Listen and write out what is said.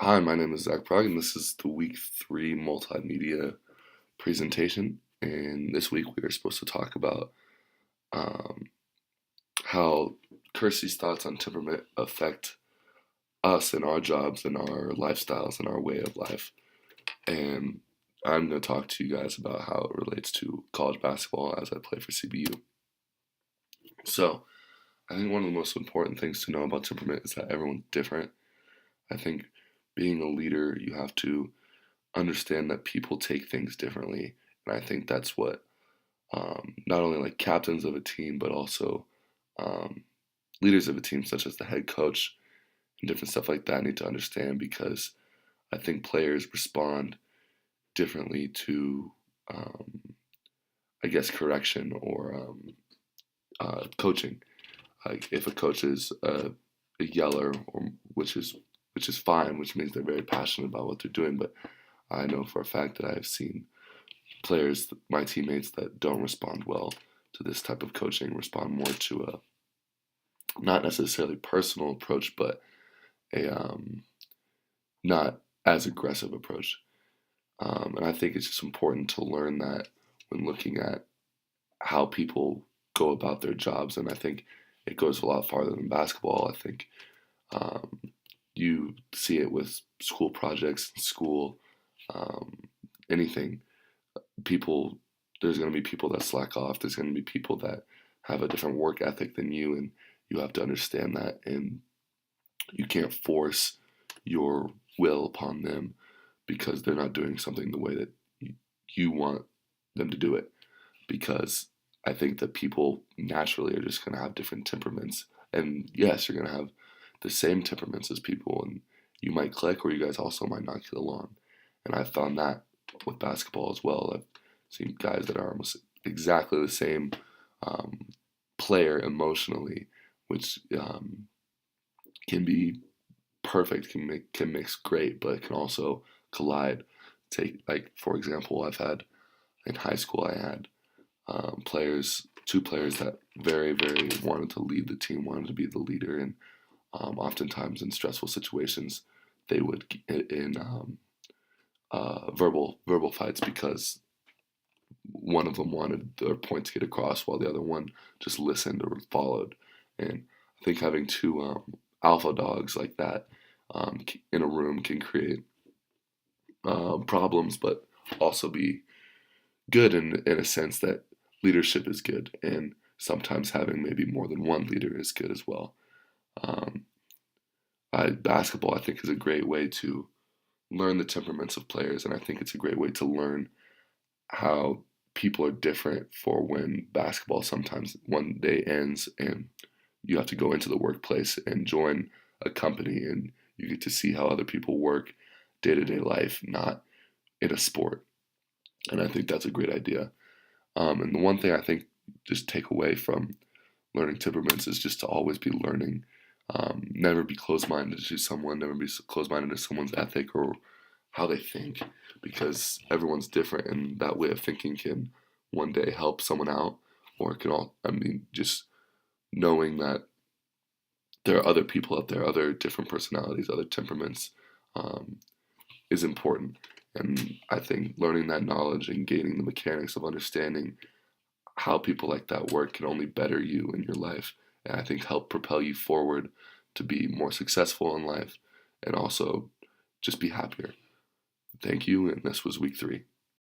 Hi, my name is Zach Prague, and this is the Week 3 Multimedia presentation. And this week we are supposed to talk about um, how Kirsty's thoughts on temperament affect us and our jobs and our lifestyles and our way of life. And I'm going to talk to you guys about how it relates to college basketball as I play for CBU. So, I think one of the most important things to know about temperament is that everyone's different. I think being a leader, you have to understand that people take things differently. And I think that's what not only like captains of a team, but also um, leaders of a team, such as the head coach and different stuff like that, need to understand because I think players respond differently to, um, I guess, correction or coaching. Like if a coach is a yeller, or which is fine, which means they're very passionate about what they're doing. But I know for a fact that I've seen players, my teammates that don't respond well to this type of coaching, respond more to a not necessarily personal approach, but a not as aggressive approach. And I think it's just important to learn that when looking at how people go about their jobs. And I think it goes a lot farther than basketball. I think um, you see it with school projects, school, um, anything people there's going to be people that slack off. There's going to be people that have a different work ethic than you, and you have to understand that. And you can't force your will upon them because they're not doing something the way that you want them to do it. Because I think that people naturally are just going to have different temperaments. And yes, you're going to have the same temperaments as people, and you might click, or you guys also might not get along. And I found that with basketball as well. I've seen guys that are almost exactly the same um, player emotionally, which can be perfect, can mix great, but it can also collide. Take like for example, I've had in high school, I had two players that very wanted to lead the team, wanted to be the leader, and oftentimes in stressful situations, they would in verbal fights because one of them wanted their point to get across while the other one just listened or followed. And I think having two alpha dogs like that in a room can create problems, but also be good in a sense that leadership is good, and sometimes having maybe more than one leader is good as well. Um, Basketball, I think, is a great way to learn the temperaments of players, and I think it's a great way to learn how people are different for when basketball sometimes one day ends and you have to go into the workplace and join a company and you get to see how other people work day to day life, not in a sport. And I think that's a great idea. And the one thing I think just take away from learning temperaments is just to always be learning. Never be closed minded to someone, never be closed minded to someone's ethic or how they think, because everyone's different, and that way of thinking can one day help someone out, or it can all, I mean, just knowing that there are other people out there, other different personalities, other temperaments, um, is important. And I think learning that knowledge and gaining the mechanics of understanding how people like that work can only better you in your life, and I think help propel you forward to be more successful in life and also just be happier. Thank you, and this was week 3.